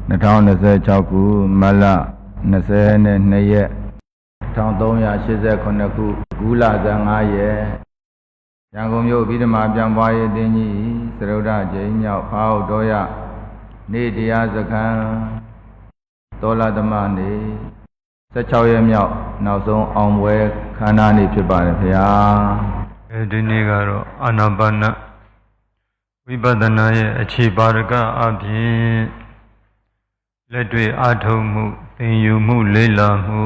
2026 ခုမတ်လ22 ရက်1389 ခုဂူလဇန်5ရက်ရန်ကုန်မြို့ပြည်ဓမ္မာပြန်ပွားရေးအသင်းကြီးသရုဒ္ဓကျိန်မြောက်ဖားဟုတ်တော်ရနေ့တရားစခန်းတောလသမနေ့16 ရက်မြောက်နောက်ဆုံးအောင်ပွဲခန္ဓာနေ့ဖြစ်ပါတယ်ခင်ဗျာဒီနေ့ကတော့အာနာပါနဝိပဿနာရဲ့အခြေပါရကအပြင်လက်တွေ့အားထုတ်မှုသင်ယူမှုလေးလာမှု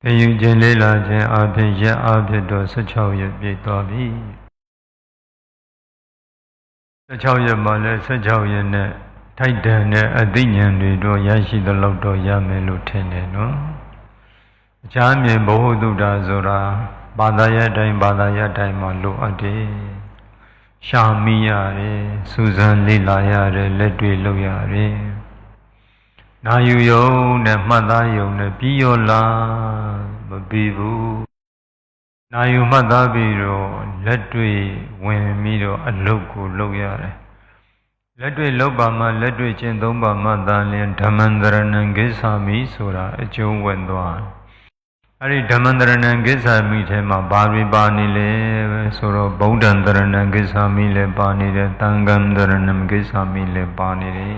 သင်ယူခြင်းလေးလာခြင်းအပြင်ရက်အဖြစ်တော့16 ရက်ပြည့်သွားပြီ16 ရက်မှလည်း16 ရက်နဲ့ထိုက်တန်တဲ့အသိဉာဏ်တွေတော့ရရှိသလောက်တော့ရမယ်လို့ထင်တယ်နော်အချမ်းမြေဘ ഹു တုဒ္ဒဆိုတာဘာသာရပ်တိုင်းဘာသာရပ်တိုင်းမှာလိုအပ်တယ်ရှာမိရတယ်စူးစမ်းလေ့လာရတယ်လက်တွေ့လုပ်ရတယ်နာယူယုံနဲ့မှတ်သားယုံနဲ့ပြီးရောလားမပြီးဘူးနာယူမှတ်သားပြီးတော့လက်တွေ့ဝင်ပြီးတော့အလုပ်ကိုလုပ်ရတယ်လက်တွေ့လုပ်ပါမှလက်တွေ့ကျင့်သုံးပါမှသာလျှင်ဓမ္မန္တရဏံကိစ္ဆာမိဆိုတာအကျိုးဝင်သွားအဲ့ဒီဓမ္မန္တရဏံကိစ္ဆာမိထဲမှာဘာတွေပါနေလဲဆိုတော့ဗုဒ္ဓံတရဏံကိစ္ဆာမိလည်းပါနေတယ်သံဃံတရဏံကိစ္ဆာမိလည်းပါနေတယ်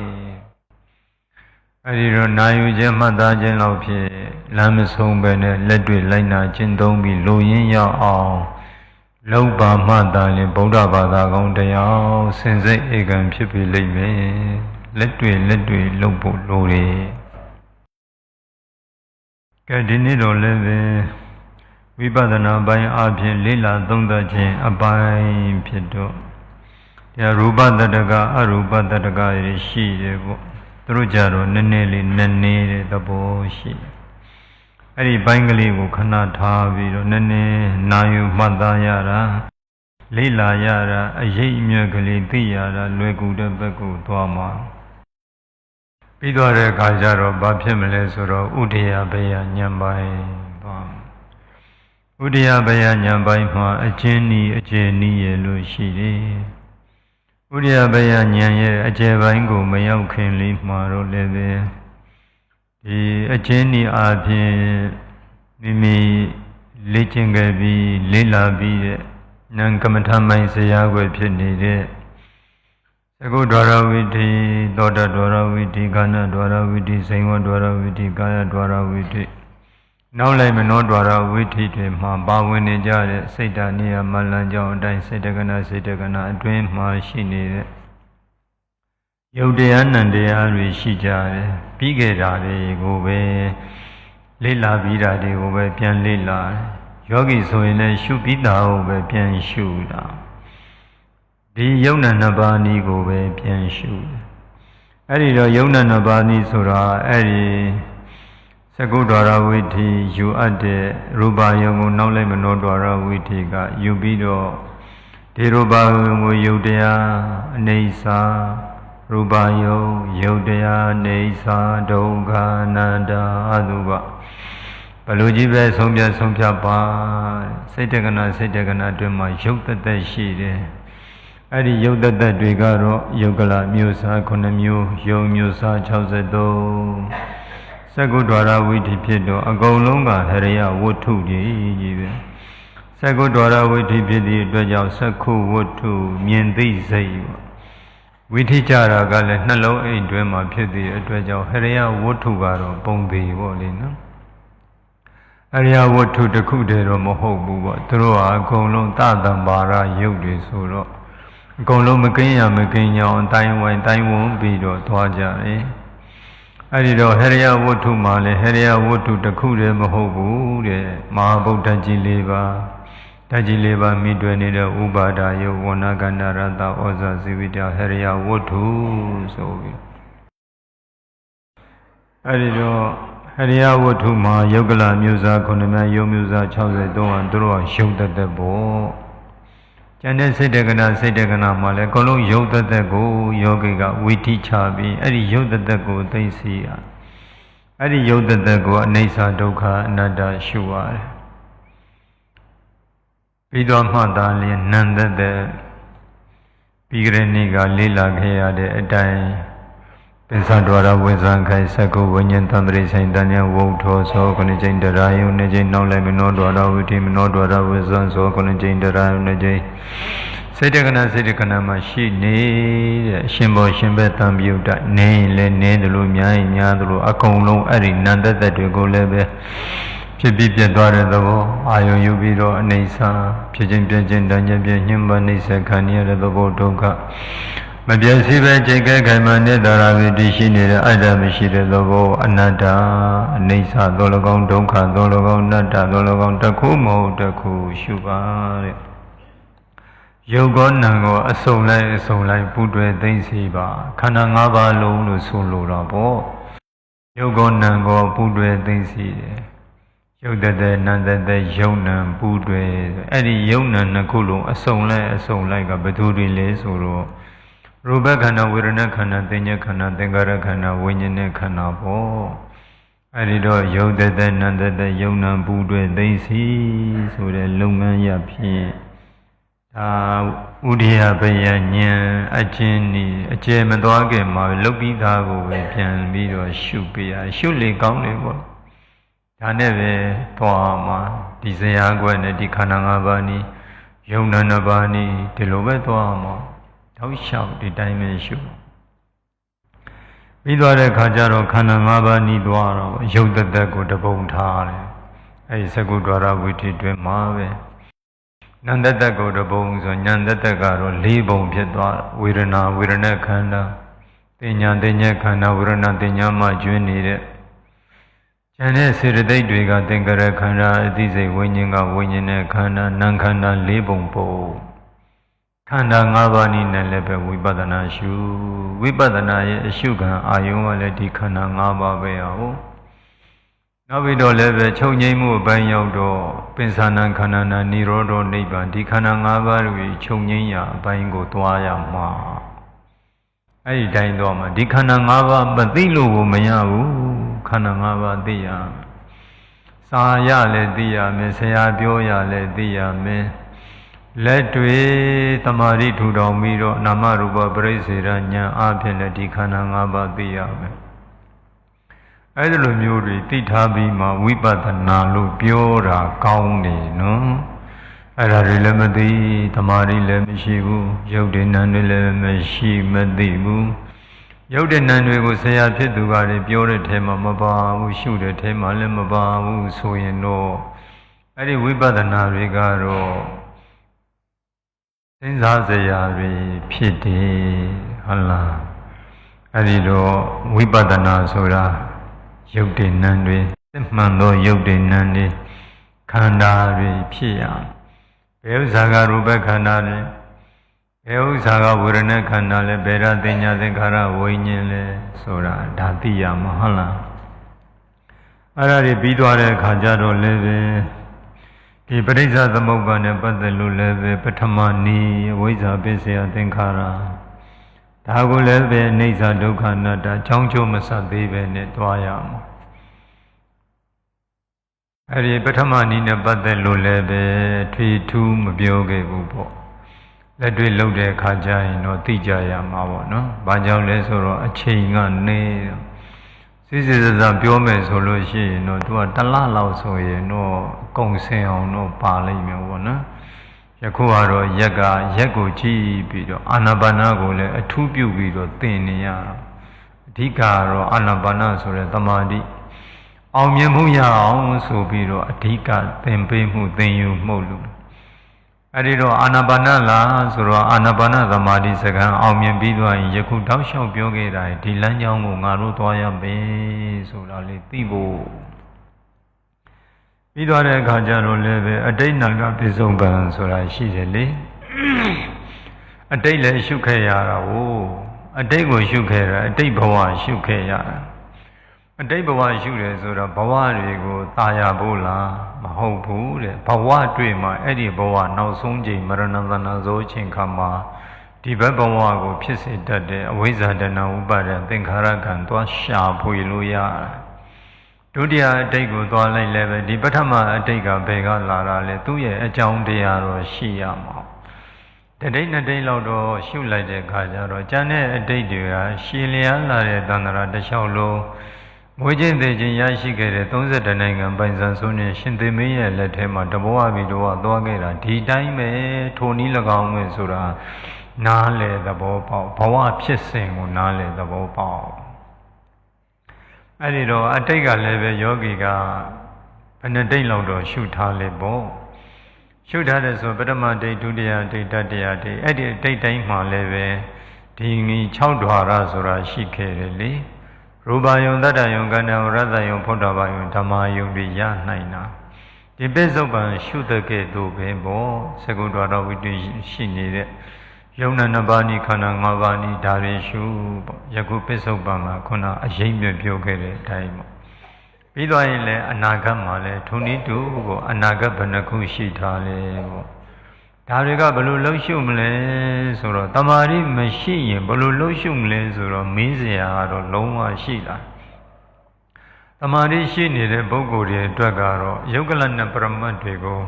အဲ့ဒီတော့နာယူခြင်းမှတ်သားခြင်းလောက်ဖြင့်လမ်းမဆုံးပဲနဲ့လက်တွေ့လိုက်နာကျင့်သုံးပြီးလိုရင်းရအောင်လောက်ပါမှသာလျှင်ဗုဒ္ဓဘာသာကောင်းတရားစင်စိတ်ဧကံဖြစ်ပြီးလိမ့်မယ်လက်တွေ့လုပ်ဖို့လိုတယ်ကဲဒီနေ့တော့လည်းပဲဝိပဿနာပိုင်းအပြင်လေ့လာသုံးသပ်ခြင်းအပိုင်းဖြစ်တော့ဒီရူပတတကအရူပတတကရရှိတယ်ပေါ့သူတို့ကြတော့နည်းနည်းလေးတဲ့သဘောရှိတယ်အဲ့ဒီပိုင်းကလေးကိုခဏထားပြီးတော့နည်းနည်းနာယူမှတ်သားရတာလေ့လာရတာအရေးအမြတ်ကလေးသိရတာလွယ်ကူတဲ့ဘက်ကိုသွားမှာပြီးတော့တဲ့အခါကျတော့ဘာဖြစ်မလဲဆိုတော့ဥဒယဘယဉာဏ်ပိုင်းသွားဥဒယဘယဉာဏ်ပိုင်းမှာအချင်းဤအခြေနည်းရလို့ရှိတယ်ဥဒယဘယဉာဏ်ရဲ့အကျယ်ပိုင်းကိုမရောက်ခင်လေးမှာတော့လည်းပဲဒီအချင်းဤအပြင်မိမိလေ့ကျင့်ခဲ့ပြီးလေ့လာပြီးတဲ့ဉာဏ်ကမ္မထမိုင်းဇရာွယ်ဖြစ်နေတဲ့သကုဒ္ဒရဝိတိသောတဒ္ဒရဝိတိကာဏဒ္ဒရဝိတိစိန်ဝဒ္ဒရဝိတိကာယဒ္ဒရဝိတိနောက်လိုက်မနောဒ္ဒရဝိတိတွေမှာပါဝင်နေကြတဲ့စိတ်ဓာတ်နေရာမလန်ကြောင်းအတိုင်းစိတ်တက္ကနာအတွင်းမှာရှိနေတဲ့ယုတ်တရားနံတရားတွေရှိကြတယ်ပြီးခဲ့တာတွေကိုပဲလေ့လာပြီးတာတွေကိုပဲပြန်လေ့လာယောဂီဆိုရင်လည်းရှုပြီးတာကိုပဲပြန်ရှုတာဒီယုံနာနှစ်ပါးနည်းကိုပဲပြန်ရှုတယ်အဲ့ဒီတော့ယုံနာနှစ်ပါးနည်းဆိုတာအဲ့ဒီသကုဒ္ဒရဝိထိယူအပ်တဲ့ရူပယုံကိုနောက်လိုက်မနောဒ္ဒရဝိထိကယူပြီးတော့ဒီရူပယုံကိုယုတ်တရားအနေစာရူပယုံယုတ်တရားအနေစာဒုက္ခအနတ္တအတုပဘလူကြီးပဲဆုံးဖြတ်ပါစိတ်တက္ကနာအတွင်းမှာယုတ်သက်ရှိတယ်အဲ့ဒီယုတ်သက်တွေကတော့ယုတ်ကလမျိုးစား9မျိုးယုံမျိုးစား63သကုဒ္ဒရဝိထိဖြစ်တော့အကုန်လုံးကဟရိယဝတ္ထုကြီးပဲသကုဒ္ဒရဝိထိဖြစ်သည့်အတွက်ကြောင့်သက္ခုဝတ္ထုမြင်သိစိတ်ဝိထိကြတာကလည်းနှလုံးအိမ်တွင်းမှာဖြစ်သည့်အတွက်ကြောင့်ဟရိယဝတ္ထုကတော့ပုံသေးပေါ့လေနော်ဟရိယဝတ္ထုတစ်ခုတည်းတော့မဟုတ်ဘူးပေါ့သူတို့ကအကုန်လုံးသတ္တံပါရယုတ်တွေဆိုတော့အကုန်လုံးမကင်းရမကင်းကြောင်တိုင်းဝိုင်းတိုင်းဝန်းပြီးတော့သွားကြတယ်အဲ့ဒီတော့ဟရိယဝတ္ထုမှာလည်းဟရိယဝတ္ထုတစ်ခုတည်းမဟုတ်ဘူးတဲ့မဟာဗုဒ္ဓကြီး၄ပါးဓာတ်ကြီး၄ပါးမိတွေ့နေတဲ့ဥပါဒာယုဝဏကန္နရတဩဇာဇိဝိတဟရိယဝတ္ထုဆိုပြီးအဲ့ဒီတော့ဟရိယဝတ္ထုမှာယုတ်ကလမျိုးစား9မျိုးယုံမျိုးစား63ဟာသူတို့ကယုတ်သက်ပေါ့ကျန်တဲ့စိတ်တက္ကနာမှာလည်းအကုန်လုံးယုတ်သက်ကိုယောဂီကဝိထိချပြီးအဲ့ဒီယုတ်သက်ကိုသိသိရအဲ့ဒီယုတ်သက်ကိုအနိစ္စဒုက္ခအနတ္တရှုရတယ်ပြီးတော့မှသာလျှင်နံသက် ပြီးကြတဲ့နေ့ကလေးလာခဲ့ရတဲ့အတိုင်းပင်စတော်ရဝိဇ္ဇံခိုင်စကုဝိညာဉ်တံတရိဆိုင်တန်ယဝုထောသောခုနှစ်ကျိန်တရာယုန်နှစ်ကျိန်နောက်လိုက်မနောတော်ရဝိတိမနောတော်ရဝိဇ္ဇံသောခုနှစ်ကျိန်တရာယုန်နှစ်ကျိန်စေတကနာမှာရှိနေတဲ့အရှင်ဘောရှင်ဘက်တံပြုတ်တနေလည်းနေတယ်လို့များရင်များတယ်လို့အကုန်လုံးအဲ့ဒီနန္တသက်တွေကိုလည်းပဲဖြစ်ပြီးပြတ်သွားတဲ့သဘောအာယုံယူပြီးတော့အနေဆာဖြစ်ခြင်းပြည့်ခြင်းတန်ခြင်းပြည့်ညှဉ်းပန်းနှိစ္စခံရတဲ့သဘောဒုက္ခမပြည့်စုံပဲချိန်ခဲခိုင်မှနေတာရာဝိတည်ရှိနေတဲ့အတ္တမရှိတဲ့သဘောအနတ္တအနေဆာသော၎င်းဒုက္ခသော၎င်းအနတ္တသော၎င်းတစ်ခုမဟုတ်တစ်ခုရှုပါတဲ့ယုတ်ကောနံကောအစုံလိုက်ပူတွယ်သိသိပါခန္ဓာ၅ပါးလုံးလို့ဆိုလိုတာပေါ့ယုတ်ကောနံကောပူတွယ်သိသိတယ်ယုတ်တဲ့နံတဲ့ယုံနံပူတွယ်အဲ့ဒီယုံနံနှစ်ခုလုံးအစုံလိုက်ကဘယ်သူတွေလဲဆိုတော့ရူပခန္ဓာဝေဒနာခန္ဓာသင်္ညခန္ဓာသင်္ကာရခန္ဓာဝိညာဉ်နဲ့ခန္ဓာပေါ့အဲ့ဒီတော့ယုတ်တဲ့နံတဲ့ယုံနံပူတွယ်သိသိဆိုတဲ့လုပ်ငန်းရဖြင့်ဒါဥဒိယဘယဉာဏ်အချင်းဤအကျယ်မသွားခင်မှာလုတ်ပြီးသားကိုပဲပြန်ပြီးတော့ရှုပြရရှုလေကောင်းလေပေါ့ဒါနဲ့ပဲသွားမှာဒီဇရာကွက်နဲ့ဒီခန္ဓာ၅ပါးနီးယုံနာ၅ပါးနီးဒီလိုပဲသွားမှာတောက်လျှောက်ဒီတိုင်းပဲရှုပြီးသွားတဲ့ခါကျတော့ခန္ဓာ၅ပါးနီးသွားတော့ယုတ်သက်ကိုတပုံထားတယ်အဲဒီသကုဒ္ဒရာဝိထိတွင်မှာပဲနန္တသက်ကိုတပုံဆိုဉာဏ်သက်ကတော့၄ပုံဖြစ်သွားဝေဒနာခန္ဓာတင်ညာခန္ဓာဝေဒနာတင်ညာမှကျွင်းနေတဲ့ဉာဏ်နဲ့စေတသိက်တွေကသင်္ကရခန္ဓာအသိစိတ်ဝိညာဉ်ကဝိညာဉ်နဲ့ခန္ဓာနာမ်ခန္ဓာ၄ပုံခန္ဓာ၅ပါးနည်းနဲ့လည်းပဲဝိပဿနာရှုဝိပဿနာရဲ့အရှုခံအာယုံကလည်းဒီခန္ဓာ၅ပါးပဲဟုတ်နောက်ပြီးတော့လည်းပဲချုပ်ငြိမ်းမှုအပိုင်းရောက်တော့ပင်စနာခန္ဓာနာនិရောဓနိဗ္ဗာန်ဒီခန္ဓာ၅ပါးကိုချုပ်ငြိမ်းရာအပိုင်းကိုသွားရမှာအဲ့ဒီတိုင်းတော့မှဒီခန္ဓာ၅ပါးမသိလို့ကိုမရဘူးခန္ဓာ၅ပါးသိရစာရလည်းသိရမယ်ဆရာပြောရလည်းသိရမယ်လက်တွေတမာရိထူထောင်ပြီးတော့နာမရူပပရိစ္ဆေရဉာဏ်အားဖြင့်လည်းဒီခန္ဓာ၅ပါးသိရမယ်အဲ့ဒီလိုမျိုးတွေသိထားပြီးမှဝိပဿနာလို့ပြောတာကောင်းနေနော်အဲ့ဒါတွေလည်းမသိတမာရိလည်းမရှိဘူးယုတ်တဲ့နံတွေလည်းမရှိမသိဘူးရုပ်တဲ့နံတွေကိုဆရာဖြစ်သူကလည်းပြောတဲ့ထဲမှာမပါဘူးရှုတဲ့ထဲမှာလည်းမပါဘူးဆိုရင်တော့အဲ့ဒီဝိပဿနာတွေကတော့စဉ်းစားစရာတွေဖြစ်တယ်ဟုတ်လားအဲ့ဒီတော့ဝိပဿနာဆိုတာရုပ်တဲ့နံတွေမှန်သောရုပ်တဲ့နံတွေခန္ဓာတွေဖြစ်ရဘယ်ဥစ္စာကရူပခန္ဓာလဲဘယ်ဥစ္စာကဝေဒနာခန္ဓာလဲဘယ်ရတင်ညာသင်္ခါရဝိညာဉ်လဲဆိုတာဒါသိရမှာဟုတ်လားအဲ့ဒါတွေပြီးသွားတဲ့အခါကျတော့လည်းပဲဒီပရိစ္ဆသမုပ္ပါနဲ့ပတ်သက်လို့လည်းပဲပထမနီးဝိဇ္ဇာပစ္စယသင်္ခါရဒါကိုလည်းပဲအိဋ္ဌဒုက္ခအနတ္တအကြောင်းကျိုးမဆက်သေးပဲနဲ့တွားရမှာအဲ့ဒီပထမနီးနဲ့ပတ်သက်လို့လည်းပဲထွေထူးမပြောခဲ့ဘူးပေါ့လက်တွေ့လုပ်တဲ့အခါကျရင်တော့သိကြရမှာပေါ့နော်။ဘာကြောင့်လဲဆိုတော့အချိန်ကနေစစ်စစ်စစပြောမယ်ဆိုလို့ရှိရင်တော့သူကတစ်လလောက်ဆိုရင်တော့ကုံစင်အောင်တော့ပါလိမ့်မယ်ပေါ့နော်။ယခုကတော့ရက်ကိုကြည့်ပြီးတော့အာနာပါနကိုလည်းအထူးပြုပြီးတော့သင်နေရတာ။အဓိကကတော့အာနာပါနဆိုတဲ့သမာဓိအောင်မြင်မှုရအောင်ဆိုပြီးတော့အဓိကသင်ပေးမှုသင်ယူမှုလို့အဲ့ဒီတော့အာနာပါနလားဆိုတော့အာနာပါနသမာဓိစကားအောင်မြင်ပြီးသွားရင်ယခုတောက်လျှောက်ပြောခဲ့တာဒီလမ်းကြောင်းကိုငါတို့သွားရမယ်ဆိုတာလေးသိဖို့ပြီးသွားတဲ့အခါကျတော့လည်းပဲအတိတ်နာကပြစ္ဆုတ်ပံဆိုတာရှိတယ်လေအတိတ်လည်းရှုခဲ့ရတာကိုအတိတ်ကိုရှုခဲ့တာအတိတ်ဘဝရှုခဲ့ရတာအတိတ်ဘဝရှုတယ်ဆိုတော့ဘဝတွေကိုตายရဖို့လားမဟုတ်ဘူးတဲ့ဘဝတွေ့မှာအဲ့ဒီဘဝနောက်ဆုံးချိန်မရဏသနာဇောချိန်ခါမှာဒီဘက်ဘဝကိုဖြစ်စေတတ်တဲ့အဝိဇ္ဇာတဏှာဥပါဒသင်္ခါရကံသွားရှာဖွေလို့ရတာဒုတိယအတိတ်ကိုသွားလိုက်လည်းပဲဒီပထမအတိတ်ကဘယ်ကလာတာလဲသူ့ရဲ့အကြောင်းတရားတော့ရှိရမှာ တတိတ်နှစ်တိတ်လောက်တော့ရှုလိုက်တဲ့အခါကျတော့ကျန်တဲ့အတိတ်တွေကရှည်လျားလာတဲ့သန္တရာတစ်လျှောက်လုံးမွေးခြင်းသေးခြင်းရရှိခဲ့တဲ့32နိုင်ငံပိုင်ဆိုင်ဆုံးနဲ့ရှင်သေမင်းရဲ့လက်ထဲမှာတဘောအပြီးတော့သွားခဲ့တာဒီတိုင်းပဲထိုနည်း၎င်းပဲဆိုတာနားလေသဘောပေါက်ဘဝဖြစ်စဉ်ကိုနားလေသဘောပေါက်အဲ့ဒီတော့အတိတ်ကလည်းပဲယောဂီကဘယ်နှစ်တိတ်လောက်တော့ရှုထားလေပေါ့ရှုထားတဲ့ဆိုပထမဒိဋ္ဌဒုတိယဒိဋ္ဌတတိယဒိဋ္ဌအဲ့ဒီဒိဋ္ဌတိုင်းမှာလည်းပဲဒီငီ6ဓာရဆိုတာရှိခဲ့တယ်လေရူပယုံတတ္တယုံကန္တဝရတယုံဖုဒ္ဓဘာယုံဓမ္မယုံတွေရနိုင်တာဒီပိဿုပံရှုတဲ့ကဲ့သို့ပဲပေါ့သကုတ္တရဝိတ္တိရှိနေတဲ့ယုံနာနှစ်ပါးဤခန္ဓာ၅ပါးဤဒါတွေရှုပေါ့ယခုပိဿုပံကခုနအရင်မြပြောခဲ့တဲ့အတိုင်းပေါ့ပြီးသွားရင်လည်းအနာဂတ်မှာလည်းထုံနည်းတူကိုအနာဂတ်ဘယ်နှခုရှိထားလဲပေါ့ဒါတွေကဘယ်လိုလှုပ်ရှုမလဲဆိုတော့တမာရီမရှိရင်ဘယ်လိုလှုပ်ရှုမလဲဆိုတော့မင်းစရာကတော့လုံးဝရှိတာတမာရီရှိနေတဲ့ပုဂ္ဂိုလ်တွေအတွက်ကတော့ယုတ်ကလနဲ့ပရမတ်တွေကို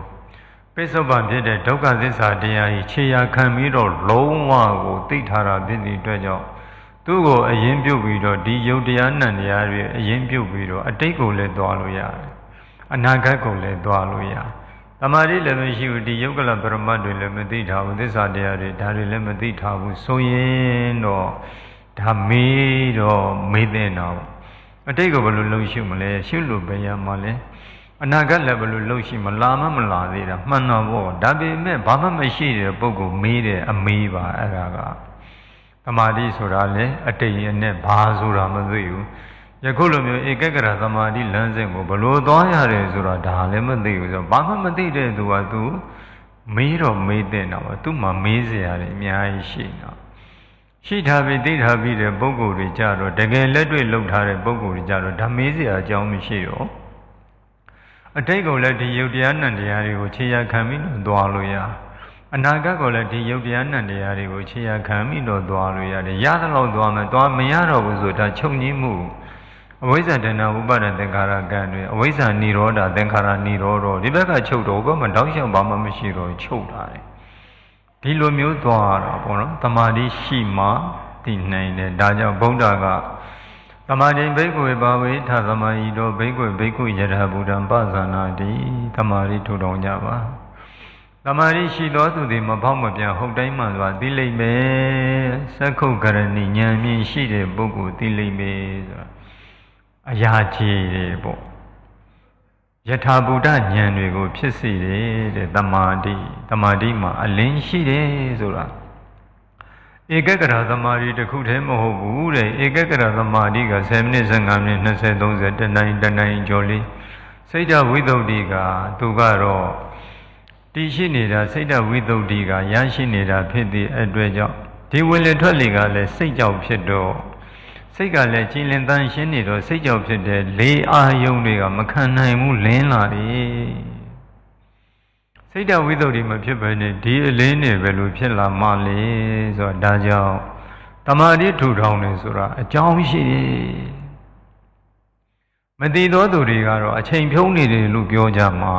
ပိဿုပံဖြစ်တဲ့ဒုက္ခသစ္စာတရားကြီးခြေရာခံပြီးတော့လုံးဝကိုသိထားတာဖြစ်တဲ့အတွက်ကြောင့်သူ့ကိုအရင်ပြုတ်ပြီးတော့ဒီယုတ်တရားနံတရားတွေအရင်ပြုတ်ပြီးတော့အတိတ်ကိုလည်းသွားလို့ရတယ်အနာဂတ်ကိုလည်းသွားလို့ရတယ်တမာရီလည်းမရှိဘူးဒီယုတ်ကလပရမတ်တွေလည်းမသိထားဘူးသစ္စာတရားတွေဒါတွေလည်းမသိထားဘူးဆိုရင်တော့ဒါမေးတော့မေးတဲ့တော့အတိတ်ကိုဘယ်လိုလှုပ်ရှုမလဲရှုလို့ပဲရမှာလဲအနာဂတ်လည်းဘယ်လိုလှုပ်ရှုမလာမလာသေးတာမှန်တော့ဗောဒါပေမဲ့ဘာမှမရှိတဲ့ပုဂ္ဂိုလ်မေးတယ်အမေးပါအဲ့ဒါကသမာဓိဆိုတာလေအတိတ်ရဲ့နဲ့ဘာဆိုတာမသိဘူးယခုလိုမျိုးဧကဂရသမာဓိလမ်းစဉ်ကိုဘလို့သွားရတယ်ဆိုတာဒါလည်းမသိဘူးဆိုတော့ဘာမှမသိတဲ့သူကသူမေးတော့မေးတဲ့တော့သူ့မှာမေးစရာတွေအများကြီးရှိတော့ရှိထားပြီးသိထားပြီးတဲ့ပုဂ္ဂိုလ်တွေကြတော့တကယ်လက်တွေ့လှုပ်ထားတဲ့ပုဂ္ဂိုလ်တွေကြတော့ဒါမေးစရာအကြောင်းမရှိတော့အတိတ်ကိုလည်းဒီယုတ်တရားနံတရားတွေကိုခြေရာခံပြီးတော့သွားလို့ရအနာဂတ်ကိုလည်းဒီယုတ်တရားနံတရားတွေကိုခြေရာခံပြီးတော့သွားလို့ရတယ်ရသလောက်သွားမယ်သွားမရတော့ဘူးဆိုတာချုပ်ငြိမှုအဝိဇ္ဇာတဏှာဥပါဒသင်္ခါရကံတွေအဝိဇ္ဇာនិရောဓသင်္ခါရនិရောဓဒီဘက်ကချုပ်တော့ဘယ်မှာတောက်လျှောက်ဘာမှမရှိတော့ချုပ်တာတယ်ဒီလိုမျိုးသွားတာပေါ့နော်တမာတိရှိမှသိနိုင်တယ်ဒါကြောင့်ဗုဒ္ဓကတမာတိဘိက္ခုဘာဝေထသမာဟိတောဘိက္ခုဘိက္ခုယထာဘုဒ္ဓံပဇာနာတိတမာတိထူထောင်ကြပါတမာတိရှိသောသူသည်မဖောက်မပြန်ဟုတ်တိုင်းမှစွာသိလိမ့်မယ်သက္ခုကရဏိဉာဏ်မြင်ရှိတဲ့ပုဂ္ဂိုလ်သိလိမ့်မယ်ဆိုတာအရာကြီးတယ်ပေါ့ယထာဘုဒ္ဓဉာဏ်တွေကိုဖြစ်စေတယ်တဲ့တမာတိမှာအလင်းရှိတယ်ဆိုတာဧကဂရသမာဓိတစ်ခုတည်းမဟုတ်ဘူးတဲ့ဧကဂရသမာဓိက10မိနစ်15မိနစ်20 30တနိုင်ကျော်လေးစိတ်ဓာဝိသုဒ္ဓိကသူကတော့တည်ရှိနေတာစိတ်ဓာဝိသုဒ္ဓိကရရှိနေတာဖြစ်သည့်အတွက်ကြောင့်ဒီဝင်လေထွက်လေကလည်းစိတ်ကြောင့်ဖြစ်တော့စိတ်ကလည်းကြည်လင်တန်ရှင်းနေတော့စိတ်ကြောင့်ဖြစ်တဲ့လေအာယုံတွေကမခံနိုင်ဘူးလင်းလာတယ်စိတ်ဓာဝိသုဒ္ဓိမဖြစ်ဘဲနဲ့ဒီအလင်းတွေပဲလို့ဖြစ်လာမှလေဆိုတော့ဒါကြောင့်တမာတိထူထောင်နေဆိုတာအကြောင်းရှိတယ်မသိသောသူတွေကတော့အချိန်ဖြုံးနေတယ်လို့ပြောကြမှာ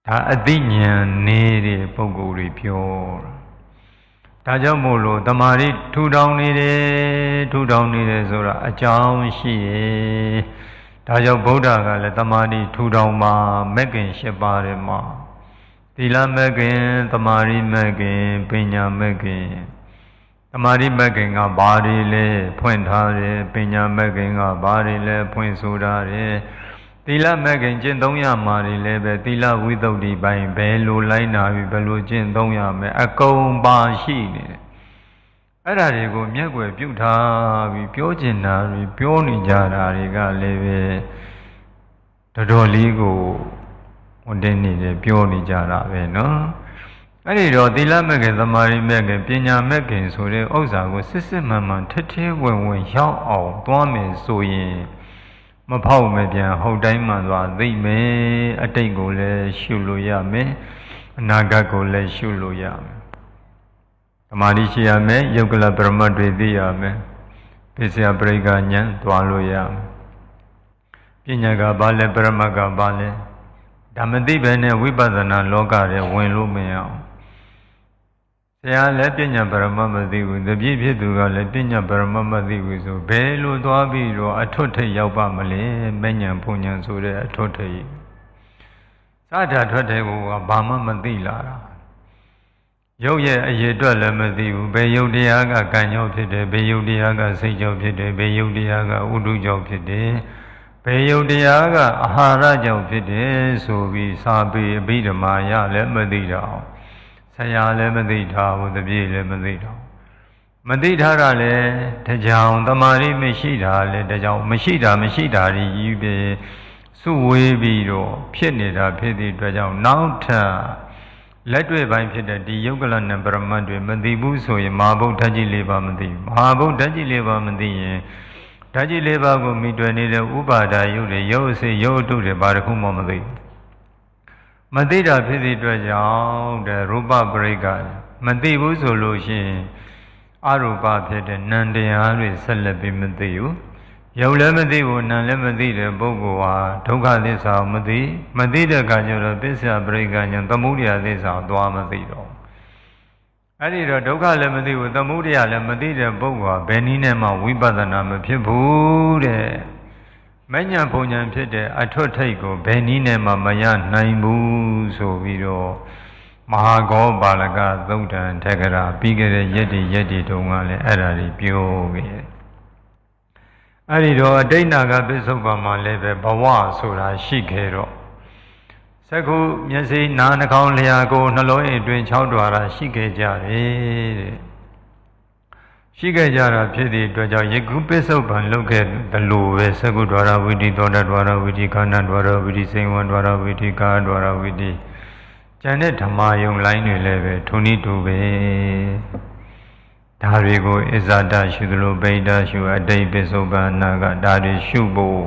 ဒါအသိဉာဏ်နေတဲ့ပုဂ္ဂိုလ်တွေပြောတာဒါကြောင့်မို့လို့တမာတိထူထောင်နေတယ်ဆိုတာအကြောင်းရှိရဲ့ဒါကြောင့်ဗုဒ္ဓကလည်းတမာတိထူထောင်မှာမဂ္ဂင်၈ပါးထဲမှာသီလမဂ္ဂင်တမာတိမဂ္ဂင်ပညာမဂ္ဂင်တမာတိမဂ္ဂင်ကဘာတွေလဲဖွင့်ထားတယ်ပညာမဂ္ဂင်ကဘာတွေလဲဖွင့်ဆိုထားတယ်သီလမဂ္ဂင်ကျင့်သုံးရမှာတွေလည်းပဲသီလဝိသုဒ္ဓိပိုင်းဘယ်လိုလိုက်နာပြီးဘယ်လိုကျင့်သုံးရမယ်အကုန်ပါရှိနေတယ်အဲ့ဒါတွေကိုမျက်ွယ်ပြုထားပြီးပြောကျင်တာတွေပြောနေကြတာတွေကလည်းပဲတော်တော်လေးကိုဟိုတင်းနေတယ်ပြောနေကြတာပဲနော်အဲ့ဒီတော့သီလမဂ္ဂင်သမာဓိမဂ္ဂင်ပညာမဂ္ဂင်ဆိုတဲ့ဥစ္စာကိုစစ်စစ်မှန်မှန်ထထဲဝင်ရောက်အောင်သွားမယ်ဆိုရင်မဖောက်မပြန်ဟုတ်တိုင်းမှန်စွာသိမယ်အတိတ်ကိုလည်းရှုလို့ရမယ်အနာဂတ်ကိုလည်းရှုလို့ရမယ်သမာဓိရှိရမယ်ယုတ်ကလပရမတ်တွေသိရမယ်ပစ္စယပရိက္ခဉာဏ်သွားလို့ရမယ်ပညာကဘာလဲပရမတ်ကဘာလဲဒါမသိပဲနဲ့ဝိပဿနာလောကထဲဝင်လို့မရအောင် ရာလည်းပညာပရမတ်မသိဘူးတပြည့်ဖြစ်သူကလည်းပညာပရမတ်မသိဘူးဆိုဘယ်လိုသွားပြီးတော့အထွတ်ထိပ်ရောက်ပါမလဲမဉ္ဇဉ်ဘုံဉ္ဇဉ်ဆိုတဲ့အထွတ်ထိပ်စတာထွက်တဲ့ကိုကဘာမှမသိလာတာရုပ်ရဲ့အရေးအတွက်လည်းမသိဘူးဘယ်ယုတ်တရားကကံကြောင့်ဖြစ်တယ်ဘယ်ယုတ်တရားကစိတ်ကြောင့်ဖြစ်တယ်ဘယ်ယုတ်တရားကဥဒုကြောင့်ဖြစ်တယ်ဘယ်ယုတ်တရားကအာဟာရကြောင့်ဖြစ်တယ်ဆိုပြီးစာပေအဘိဓမ္မာရလည်းမသိတော့ဆရာလည်းမသိထားဘူးတပည့်လည်းမသိတော့မသိထားတာလည်းတကြောင်တမာရီမရှိတာလည်းတကြောင်မရှိတာကြီးပဲစုဝေးပြီးတော့ဖြစ်နေတာဖြစ်သည့်အတွက်ကြောင့်နောက်ထပ်လက်တွေ့ပိုင်းဖြစ်တဲ့ဒီယုတ်ကလနဲ့ပရမတ်တွေမသိဘူးဆိုရင်မဟာဗုဒ္ဓဓာတ်ကြီး၄ပါးမသိဘူးမဟာဗုဒ္ဓဓာတ်ကြီး၄ပါးမသိရင်ဓာတ်ကြီး၄ပါးကိုမိတွေ့နေတဲ့ဥပါဒာယုတ်တွေယုတ်အစေယုတ်အတုတွေဘာတစ်ခုမှမသိဘူးမသိတာဖြစ်သည့်အတွက်ကြောင့်တဲ့ရူပပရိက္ခမသိဘူးဆိုလို့ရှိရင်အရူပဖြစ်တဲ့နံတရားတွေဆက်လက်ပြီးမသိဘူးယုတ်လည်းမသိဘူးနံလည်းမသိတဲ့ပုဂ္ဂိုလ်ဟာဒုက္ခသစ္စာမသိတဲ့အခါကျတော့ပစ္စယပရိက္ခဉာဏ်သမုဒယသစ္စာသွားမသိတော့အဲ့ဒီတော့ဒုက္ခလည်းမသိဘူးသမုဒယလည်းမသိတဲ့ပုဂ္ဂိုလ်ဟာဘယ်နည်းနဲ့မှဝိပဿနာမဖြစ်ဘူးတဲ့မဉ္ဇဉ်ဘုံဉဏ်ဖြစ်တဲ့အထွတ်ထိပ်ကိုဘယ်နည်းနဲ့မှမရနိုင်ဘူးဆိုပြီးတော့မဟာဂောပါလကသုတ်တံထက္ကရာပြီးခဲ့တဲ့ရက်တွေတုန်းကလည်းအဲ့ဒါတွေပြောခဲ့တယ်အဲ့ဒီတော့အတိတ်နာကပစ္စုပ္ပန်မှာလည်းပဲဘဝဆိုတာရှိခဲ့တော့သက္ခုမျက်စိနားနှာခေါင်းလျှာကိုယ်နှလုံးအတွင်း6ဓာရရှိခဲ့ကြတယ်တဲ့ရှိခဲ့ကြတာဖြစ်သည့်အတွက်ကြောင့်ယခုပစ္စုပ္ပန်လုပ်ခဲ့သလိုပဲသက္ခုဓာရဝိတိသောတဓာရဝိတိခန္ဓာဓာရဝိတိစိံဝဓာရဝိတိကာဓာရဝိတိကျန်တဲ့ဓမ္မယုံလိုင်းတွေလည်းပဲထုံနည်းတူပဲဒါတွေကိုအစ္ဆဒရှုသလိုဗိဒရှုအတိတ်ပစ္စုပ္ပန်နာကဒါတွေရှုဖို့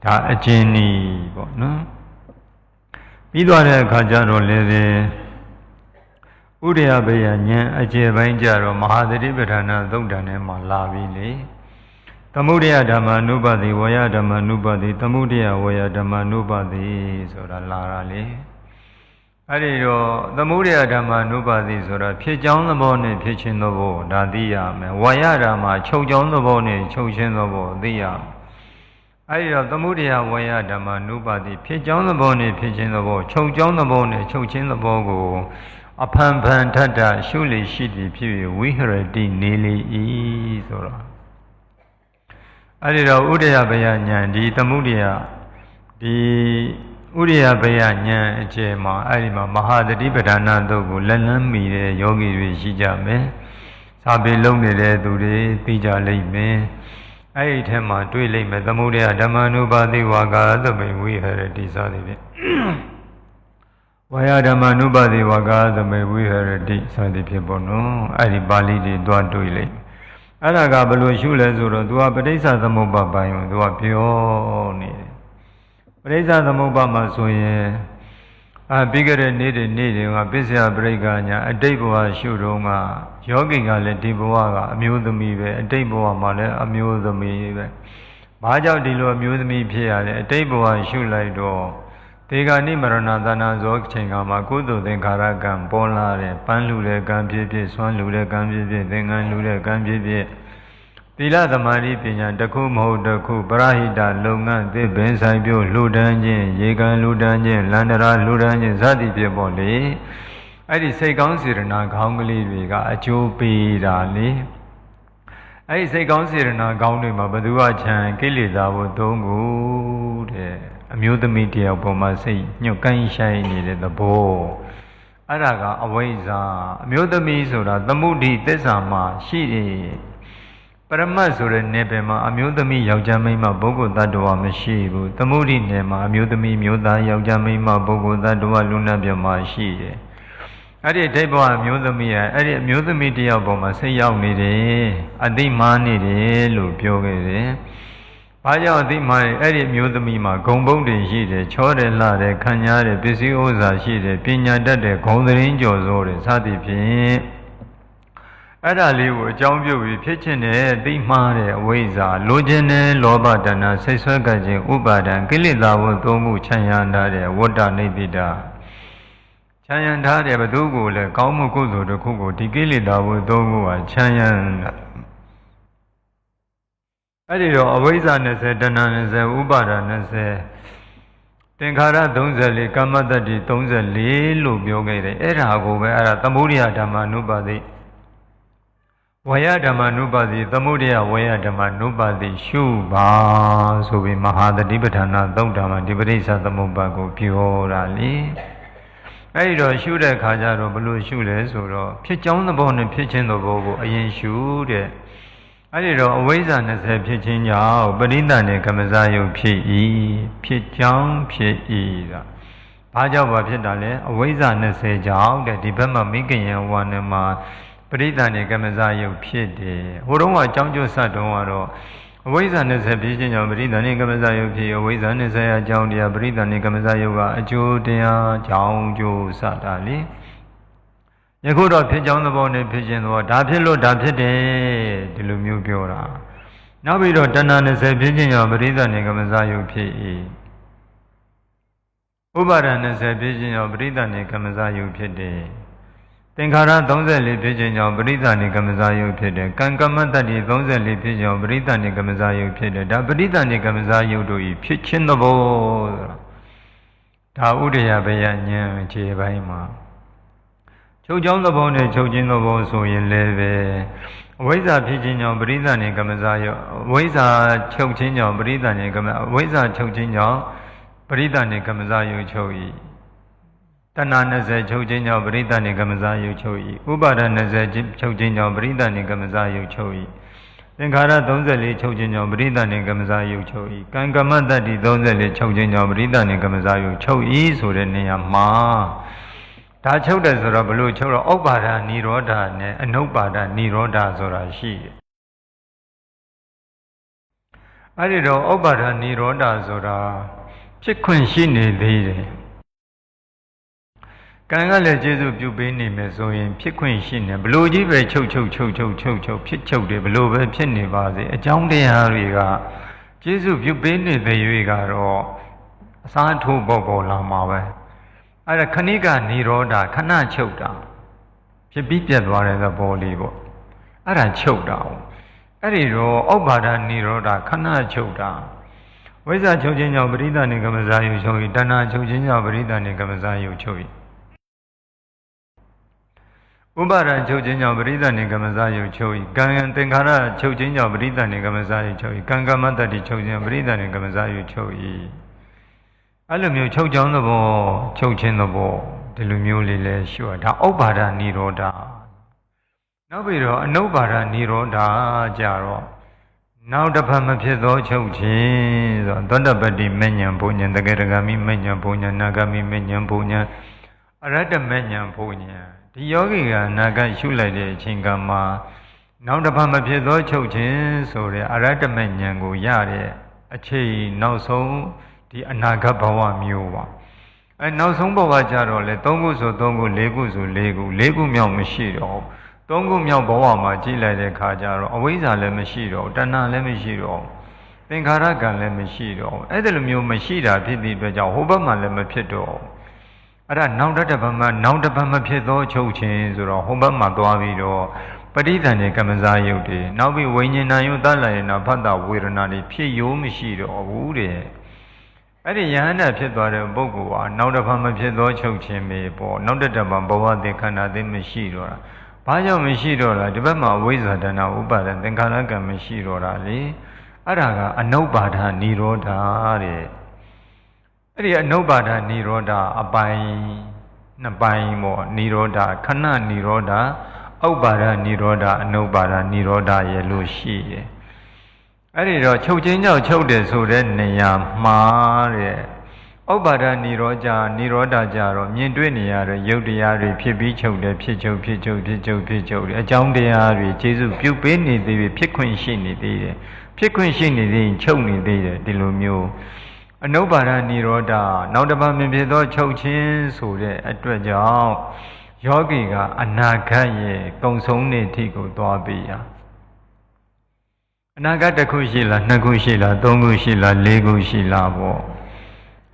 ဒါအကျဉ်းဤပေါ့နော်ပြီးသွားတဲ့အခါကျတော့လည်းပဲဥဒယဘေယဉာဏ်အခြေပိုင်းကြတော့မဟာသတိပဋ္ဌာနာသုတ်တံထဲမှာလာပြီလေသမုဒယဓမ္မ ानु ပတိဝယဓမ္မ ानु ပတိသမုဒယဝယဓမ္မ ानु ပတိဆိုတာလာတာလေအဲ့ဒီတော့သမုဒယဓမ္မ ानु ပတိဆိုတာဖြစ်ကြောင်းသဘောနဲ့ဖြစ်ခြင်းသဘောဒါသိရမယ်ဝယဓမ္မချုပ်ကြောင်းသဘောနဲ့ချုပ်ခြင်းသဘောသိရမယ်အဲ့ဒီတော့သမုဒယဝယဓမ္မ ानु ပတိဖြစ်ကြောင်းသဘောနဲ့ဖြစ်ခြင်းသဘောချုပ်ကြောင်းသဘောနဲ့ချုပ်ခြင်းသဘောကိုအဖန်ဖန်ထထရှုလေရှိသည်ဖြစ်၍ဝိဟရတိနေလေ၏ဆိုတော့အဲ့ဒီတော့ဥဒယဘယဉာဏ်ဒီသမုဒယဒီဥဒယဘယဉာဏ်အကျယ်မှာအဲ့ဒီမှာမဟာသတိပဋ္ဌာနာသုတ်ကိုလက်လန်းမီတဲ့ယောဂီတွေရှိကြမယ်စာပေလုံးနေတဲ့သူတွေသိကြလိမ့်မယ်အဲ့ဒီထဲမှာတွေ့လိမ့်မယ်သမုဒယဓမ္မ ानु ပတိဝါကာသမိဝိဟရတိစသည်ဖြင့်ဝါယဓမ္မ ानु ပတိဝါကာသမိဝိဟရတိစသည်ဖြင့်ပေါ့နော်အဲ့ဒီပါဠိတွေသွားတွေ့လိမ့်အဲ့ဒါကဘယ်လိုရှုလဲဆိုတော့ तू ကပဋိစ္စသမုပ္ပါဒ်ပိုင်းကို तू ကပြောနေတယ်ပဋိစ္စသမုပ္ပါဒ်မှာဆိုရင်ပြီးကြတဲ့နေ့တွေကပစ္စယပရိက္ခညာအတိတ်ဘဝရှုတော့ကယောဂီကလည်းဒီဘဝကအမျိုးသမီးပဲအတိတ်ဘဝမှာလည်းအမျိုးသမီးပဲဘာကြောင့်ဒီလိုအမျိုးသမီးဖြစ်ရလဲအတိတ်ဘဝရှုလိုက်တော့ဒေဂာနိမရဏသနာဇောချိန်ကမှာကုသိုလ်သင်္ခါရကံပေါ်လာတယ်ပန်းလူတဲ့ကံဖြစ်ဖြစ်ဆွမ်းလူတဲ့ကံဖြစ်ဖြစ်သင်္ကန်းလူတဲ့ကံဖြစ်ဖြစ်သီလသမာဓိပညာတစ်ခုမဟုတ်တစ်ခုပရဟိတလုပ်ငန်းသစ်ပင်ဆိုင်ပြုလှူဒန်းခြင်းရေကံလှူဒန်းခြင်းလန္တရာလှူဒန်းခြင်းစသည်ဖြင့်ပေါ့လေအဲ့ဒီစိတ်ကောင်းစေတနာခေါင်းကလေးတွေကအကျိုးပေးတာလေအဲ့ဒီစိတ်ကောင်းစေတနာခေါင်းတွေမှာဘသူကခြံကိလေသာဘုသုံးခုတဲ့အမျိုးသမီးတယောက်ပေါ်မှာစိတ်ညှို့ကိုင်းဆိုင်နေတဲ့သဘောအဲ့ဒါကအဝိဇ္ဇာအမျိုးသမီးဆိုတာသမုဒိသစ္စာမှာရှိတယ်ပရမတ်ဆိုတဲ့နယ်ပယ်မှာအမျိုးသမီးယောက်ျားမိန်းမပုဂ္ဂိုလ်တ attva မရှိဘူးသမုဒိနယ်မှာအမျိုးသမီးမျိုးသားယောက်ျားမိန်းမပုဂ္ဂိုလ်တ attva လူနာပြမှာရှိတယ်အဲ့ဒီဒိဋ္ဌဘဝအမျိုးသမီးရဲ့အဲ့ဒီအမျိုးသမီးတယောက်ပေါ်မှာစိတ်ရောက်နေတယ်အတိမာနေတယ်လို့ပြောခဲ့တယ်ဘာကြောင့်အတိမာအဲ့ဒီအမျိုးသမီးမှာဂုံဘုံတွေရှိတယ်ချောတယ်လှတယ်ခံညားတယ်ပစ္စည်းဥစ္စာရှိတယ်ပညာတတ်တယ်ဂုံသတင်းကြော်စိုးတယ်စသည်ဖြင့်အဲ့ဒါလေးကိုအကြောင်းပြုပြီးဖြစ်ခြင်းနဲ့သိမှားတဲ့အဝိဇ္ဇာလိုချင်တဲ့လောဘတဏှာစိတ်ဆွဲကပ်ခြင်းဥပါဒံကိလေသာဝသုံးမှုခြံရနာတဲ့ဝတ္တနိတိတာ ချမ်းရံထားတဲ့ဘသူကိုလည်းကောင်းမှုကုသိုလ်တစ်ခုကိုဒီကိလေသာဝတ္တုကိုချမ်းရံအဲ့ဒီတော့အဝိဇ္ဇာ20တဏှာ20ဥပါဒာ20သင်္ခါရ34ကမ္မတ္တိ34လို့ပြောခဲ့တယ်အဲ့ဒါကိုပဲအဲ့ဒါသမုဒိယဓမ္မနုပါတိဝေယဓမ္မနုပါတိသမုဒိယဝေယဓမ္မနုပါတိရှုပါဆိုပြီးမဟာတတိပဋ္ဌာနာသုံးဓမ္မဒီပရိစ္ဆသမုပ္ပါကိုပြောတာလေအဲ့ဒီတော့ရှုတဲ့ခါကျတော့ဘလို့ရှုလဲဆိုတော့ဖြစ်ကြောင်းသဘောနဲ့ဖြစ်ခြင်းသဘောကိုအရင်ရှုတဲ့အဲ့ဒီတော့အဝိဇ္ဇာ20ဖြစ်ခြင်းကြောင့်ပရိသတ်နဲ့ကမ္မဇာယုတ်ဖြစ်၏ဖြစ်ကြောင်းဖြစ်၏တာဘာကြောင့်ဖြစ်တာလဲအဝိဇ္ဇာ20ကြောင့်တဲ့ဒီဘက်မှာမိခင်ယဝါနဲ့မှာပရိသတ်နဲ့ကမ္မဇာယုတ်ဖြစ်တယ်ဟိုတုန်းကအကြောင်းကျိုးစတုန်းကတော့အဝိဇ္ဇာ20ဖြစ်ခြင်းကြောင့်ပရိသတ်နဲ့ကမ္မဇာယုတ်ဖြစ်အဝိဇ္ဇာ20အကြောင်းတရားပရိသတ်နဲ့ကမ္မဇာယုတ်ကအကျိုးတရားကြောင်းကျိုးစတာလေယခုတော့ဖြစ်ကြောင်းသဘောနဲ့ဖြစ်ခြင်းသဘောဒါဖြစ်လို့ဒါဖြစ်တယ်ဒီလိုမျိုးပြောတာနောက်ပြီးတော့တဏှာ20ဖြစ်ခြင်းကြောင့်ပရိသတ်နဲ့ကမ္မဇာယုတ်ဖြစ်၏ဥပါဒာ20ဖြစ်ခြင်းကြောင့်ပရိသတ်နဲ့ကမ္မဇာယုတ်ဖြစ်တယ်သင်္ခါရ34ဖြစ်ခြင်းကြောင့်ပရိသတ်နဲ့ကမ္မဇာယုတ်ဖြစ်တယ်ကံကမ္မတ္တိ34ဖြစ်ခြင်းကြောင့်ပရိသတ်နဲ့ကမ္မဇာယုတ်ဖြစ်တယ်ဒါပရိသတ်နဲ့ကမ္မဇာယုတ်တို့၏ဖြစ်ခြင်းသဘောဒါဥဒယဘယဉာဏ်ခြေပိုင်းမှာချုပ်ကြောင်းသဘောနဲ့ချုပ်ခြင်းသဘောဆိုရင်လည်းပဲအဝိဇ္ဇာဖြစ်ခြင်းကြောင့်ပရိသတ်နဲ့ကမ္မဇာယုတ်အဝိဇ္ဇာချုပ်ခြင်းကြောင့်ပရိသတ်နဲ့ကမ္မအဝိဇ္ဇာချုပ်ခြင်းကြောင့်ပရိသတ်နဲ့ကမ္မဇာယုတ်ချုပ်၏တဏှာ20ချုပ်ခြင်းကြောင့်ပရိသတ်နဲ့ကမ္မဇာယုတ်ချုပ်၏ဥပါဒာ20ချုပ်ခြင်းကြောင့်ပရိသတ်နဲ့ကမ္မဇာယုတ်ချုပ်၏သင်္ခါရ34ချုပ်ခြင်းကြောင့်ပရိသတ်နဲ့ကမ္မဇာယုတ်ချုပ်၏ကံကမ္မတ္တိ34ချုပ်ခြင်းကြောင့်ပရိသတ်နဲ့ကမ္မဇာယုတ်ချုပ်၏ဆိုတဲ့နေရာမှာဒါချုပ်တယ်ဆိုတော့ဘလို့ချုပ်တော့ဥပ္ပါဒာနိရောဓနဲ့အနုပ္ပါဒာနိရောဓဆိုတာရှိတယ်အဲ့ဒီတော့ဥပ္ပါဒာနိရောဓဆိုတာဖြစ်ခွင့်ရှိနေသေးတယ်ကံကလည်းကျေစုပြုပေးနေမယ်ဆိုရင်ဖြစ်ခွင့်ရှိနေဘလို့ကြီးပဲချုပ်ဖြစ်ချုပ်တယ်ဘလို့ပဲဖြစ်နေပါစေအကြောင်းတရားတွေကကျေစုပြုပေးနေတဲ့၍ကတော့အစားထိုးပေါ်လာမှာပဲအဲ့ဒါခဏိကနိရောဓခဏချုပ်တာဖြစ်ပြီးပြတ်သွားတဲ့သဘောလေးပေါ့အဲ့ဒါချုပ်တာအဲ့ဒီတော့ဥပ္ပါဒနိရောဓခဏချုပ်တာဝိဇ္ဇာချုပ်ခြင်းကြောင့်ပရိသတ်နဲ့ကမ္မဇာယုတ်ချုပ်၏တဏှာချုပ်ခြင်းကြောင့်ပရိသတ်နဲ့ကမ္မဇာယုတ်ချုပ်၏ဥပါဒာချုပ်ခြင်းကြောင့်ပရိသတ်နဲ့ကမ္မဇာယုတ်ချုပ်၏ကံသင်္ခါရချုပ်ခြင်းကြောင့်ပရိသတ်နဲ့ကမ္မဇာယုတ်ချုပ်၏ကံကမ္မတ္တိချုပ်ခြင်းပရိသတ်နဲ့ကမ္မဇာယုတ်ချုပ်၏အဲ့လိုမျိုးချုပ်ကြောင်းသဘောချုပ်ခြင်းသဘောဒီလိုမျိုးလေးလဲရှိရဒါဥပ္ပါဒာနိရောဓနောက်ပြီးတော့အနုပ္ပါဒာနိရောဓကြတော့နောက်တစ်ဖက်မဖြစ်သောချုပ်ခြင်းဆိုသောတပတ္တိမဉ္ဇဉ်ဘုံဉ္ဇဉ်တကယ်တကမိမဉ္ဇဉ်ဘုံဉ္ဇဉ်နာဂမိမဉ္ဇဉ်ဘုံဉ္ဇဉ်အရတ္တမဉ္ဇဉ်ဘုံဉ္ဇဉ်ဒီယောဂီကနာဂရှုလိုက်တဲ့အချိန်ကမှနောက်တစ်ဖက်မဖြစ်သောချုပ်ခြင်းဆိုတဲ့အရတ္တမဉ္ဇဉ်ကိုရတဲ့အချိန်နောက်ဆုံးဒီအနာဂတ်ဘဝမျိုးပါအဲနောက်ဆုံးဘဝကြတော့လေ3ခုဆို3ခု4ခုဆို4ခု4ခုမြောက်မရှိတော့3ခုမြောက်ဘဝမှာကြည်လိုက်တဲ့ခါကျတော့အဝိဇ္ဇာလည်းမရှိတော့တဏှာလည်းမရှိတော့သင်္ခါရကံလည်းမရှိတော့အဲ့ဒီလိုမျိုးမရှိတာဖြစ်သည့်အတွက်ကြောင့်ဟိုဘက်မှာလည်းမဖြစ်တော့အဲ့ဒါနောက်တစ်ပတ်မှနောက်တစ်ပတ်မဖြစ်သောချုပ်ခြင်းဆိုတော့ဟိုဘက်မှာသွားပြီးတော့ပဋိသန္ဓေကမ္မဇာယုတ်တွေနောက်ပြီးဝိညာဏယုတ်တလယနာဖတ်တာဝေဒနာတွေဖြစ်ရိုးမရှိတော့ဘူးတဲ့အဲ့ဒီယဟန္တာဖြစ်သွားတဲ့ပုဂ္ဂိုလ်ဟာနောက်တစ်ပတ်မဖြစ်သောချုပ်ခြင်းပဲပေါ့နောက်တစ်ပတ်ဘဝတည်ခန္ဓာသိမရှိတော့တာဘာကြောင့်မရှိတော့လားဒီဘက်မှာဝိဇ္ဇာတဏှာဥပါဒံသင်္ခါရကံမရှိတော့တာလေအဲ့ဒါကအနုပ္ပါဒနိရောဓတဲ့အဲ့ဒီအနုပ္ပါဒနိရောဓအပိုင်းနှစ်ပိုင်းပေါ့နိရောဓခဏနိရောဓဥပ္ပါဒနိရောဓအနုပ္ပါဒနိရောဓရဲ့လို့ရှိတယ်အဲ့ဒီတော့ချုပ်ခြင်းကြောင့်ချုပ်တယ်ဆိုတဲ့နေရာမှာတဲ့ဥပ္ပါဒနိရောဓကြတော့မြင်တွေ့နေရတဲ့ယုတ်တရားတွေဖြစ်ပြီးချုပ်တယ်ဖြစ်ချုပ်တယ်အကြောင်းတရားတွေကျေစုပြုပေးနေသေးပြီဖြစ်ခွင့်ရှိနေသေးတယ်ဖြစ်ခွင့်ရှိနေသေးရင်ချုပ်နေသေးတယ်ဒီလိုမျိုးအနုပ္ပါဒနိရောဓနောက်တစ်ပတ်မဖြစ်သောချုပ်ခြင်းဆိုတဲ့အတွက်ကြောင့်ယောဂီကအနာဂတ်ရဲ့ကုံဆုံးတဲ့အထိကိုသွားပြီးရအနာဂတ်တစ်ခုရှိလားနှစ်ခုရှိလားသုံးခုရှိလားလေးခုရှိလားပေါ့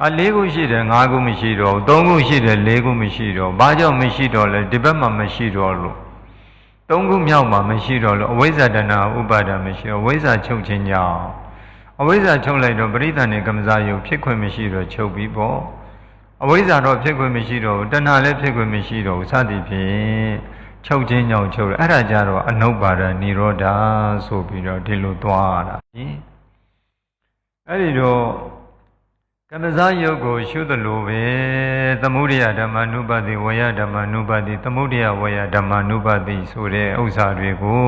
၄ခုရှိတယ်၅ခုမရှိတော့ဘူး၃ခုရှိတယ်၄ခုမရှိတော့ဘာကြောင့်မရှိတော့လဲဒီဘက်မှာမရှိတော့လို့၃ခုမြောက်မှာမရှိတော့လို့အဝိဇ္ဇာတဏှာဥပါဒမရှိတော့ဝိဇ္ဇာချုပ်ခြင်းကြောင့်အဝိဇ္ဇာချုပ်လိုက်တော့ပရိသန္တိကမ္မဇာယုဖြစ်ခွင့်မရှိတော့ချုပ်ပြီးပေါ့အဝိဇ္ဇာတော့ဖြစ်ခွင့်မရှိတော့ဘူးတဏှာလည်းဖြစ်ခွင့်မရှိတော့ဘူးစသည်ဖြင့်ချုပ်ခြင်းကြောင့်ချုပ်တယ်အဲ့ဒါကြတော့အနုပ္ပါဒနိရောဓဆိုပြီးတော့ဒီလိုသွားတာအဲ့ဒီတော့ကမ္မဇာယုတ်ကိုရှုသလိုပဲသမုဒိယဓမ္မနုပတိဝေယဓမ္မနုပတိသမုဒိယဝေယဓမ္မနုပတိဆိုတဲ့ဥစ္စာတွေကို